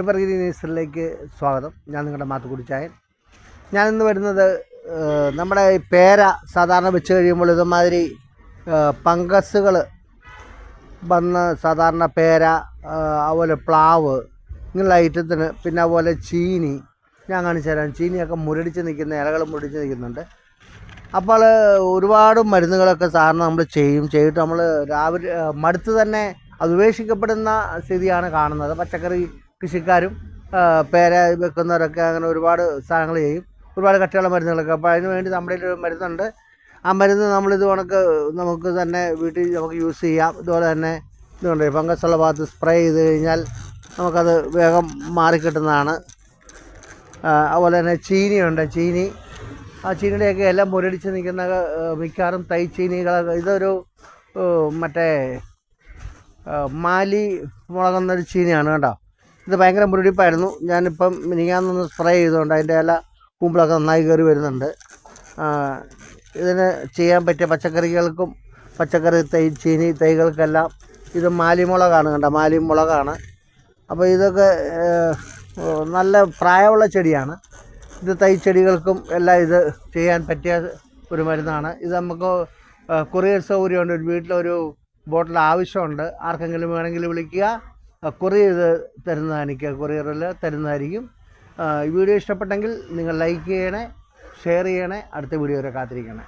Evergreen നേഴ്സറിയിലേക്ക് സ്വാഗതം. ഞാൻ നിങ്ങളുടെ മാത്തുക്കുടി ചായൻ. ഞാനിന്ന് വരുന്നത് നമ്മുടെ ഈ പേര സാധാരണ വെച്ച് കഴിയുമ്പോൾ ഇതുമാതിരി ഫംഗസുകൾ വന്ന് സാധാരണ പേര, അതുപോലെ പ്ലാവ് ഇങ്ങനെയുള്ള ഐറ്റത്തിന്, പിന്നെ അതുപോലെ ചീനി ഞാൻ കാണിച്ചു തരാം. ചീനിയൊക്കെ മുരടിച്ച് നിൽക്കുന്ന, ഇലകൾ മുരടിച്ച് നിൽക്കുന്നുണ്ട്. അപ്പോൾ ഒരുപാട് മരുന്നുകളൊക്കെ സാധാരണ നമ്മൾ ചെയ്തിട്ട് നമ്മൾ രാവിലെ മടുത്ത് തന്നെ അത് ഉപേക്ഷിക്കപ്പെടുന്ന സ്ഥിതിയാണ് കാണുന്നത്. പച്ചക്കറി കൃഷിക്കാരും പേര വെക്കുന്നവരൊക്കെ അങ്ങനെ ഒരുപാട് സാധനങ്ങൾ ചെയ്യും, ഒരുപാട് കട്ടിയുള്ള മരുന്നുകളൊക്കെ. അപ്പോൾ അതിന് വേണ്ടി നമ്മുടെ ഒരു മരുന്നുണ്ട്. ആ മരുന്ന് നമ്മളിത് നമുക്ക് തന്നെ വീട്ടിൽ നമുക്ക് യൂസ് ചെയ്യാം. ഇതുപോലെ തന്നെ ഇതുകൊണ്ട് ഫംഗസുള്ള ഭാഗത്ത് സ്പ്രേ ചെയ്ത് കഴിഞ്ഞാൽ നമുക്കത് വേഗം മാറിക്കിട്ടുന്നതാണ്. അതുപോലെ തന്നെ ചീനിയുണ്ട്. ആ ചീനിയുടെയൊക്കെ എല്ലാം മുരടിച്ച് നിൽക്കുന്ന മിക്കവാറും തൈ ചീനികളൊക്കെ. ഇതൊരു മറ്റേ മാലി മുളകുന്നൊരു ചീനിയാണ് കേട്ടോ. ഇത് ഭയങ്കര മുരടിപ്പായിരുന്നു. ഞാനിപ്പം മിനിങ്ങാന്നൊന്ന് സ്പ്രേ ചെയ്തുകൊണ്ട് അതിൻ്റെ ഇല കൂമ്പിളൊക്കെ നന്നായി കയറി വരുന്നുണ്ട്. ഇതിന് ചെയ്യാൻ പറ്റിയ പച്ചക്കറികൾക്കും പച്ചക്കറി ചീനി തൈകൾക്കെല്ലാം ഇത് മാലിമുളകാണ് കേട്ടോ, മാലിമുളകാണ്. അപ്പോൾ ഇതൊക്കെ നല്ല പ്രായമുള്ള ചെടിയാണ്. ഇത് തൈ ചെടികൾക്കും എല്ലാം ഇത് ചെയ്യാൻ പറ്റിയ ഒരു മരുന്നാണ്. ഇത് നമുക്ക് കൊറിയർ സൗകര്യമുണ്ട്. ഒരു വീട്ടിലൊരു ബോട്ടിൽ ആവശ്യമുണ്ട്. ആർക്കെങ്കിലും വേണമെങ്കിൽ വിളിക്കുക, കൊറിയർ കൊറിയറിൽ തരുന്നതായിരിക്കും. ഈ വീഡിയോ ഇഷ്ടപ്പെട്ടെങ്കിൽ നിങ്ങൾ ലൈക്ക് ചെയ്യണേ, ഷെയർ ചെയ്യണേ. അടുത്ത വീഡിയോ വരെ കാത്തിരിക്കണേ.